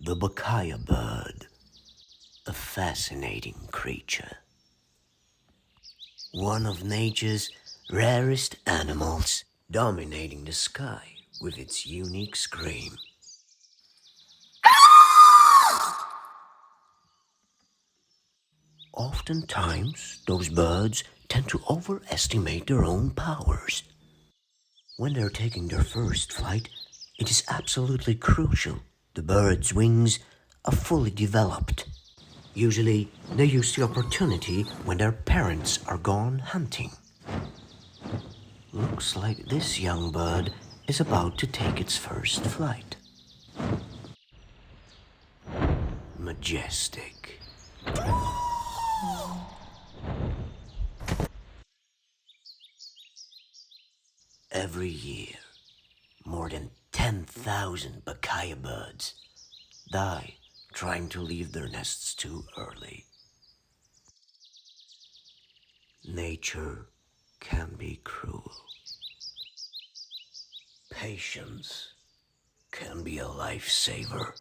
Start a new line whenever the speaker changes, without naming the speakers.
The Bacaya bird, a fascinating creature. One of nature's rarest animals, dominating the sky with its unique scream. Oftentimes, those birds tend to overestimate their own powers. When they're taking their first flight, it is absolutely crucial the bird's wings are fully developed. Usually, they use the opportunity when their parents are gone hunting. Looks like this young bird is about to take its first flight. Majestic. Every year, more than 10,000 Bacaya birds die trying to leave their nests too early. Nature can be cruel. Patience can be a lifesaver.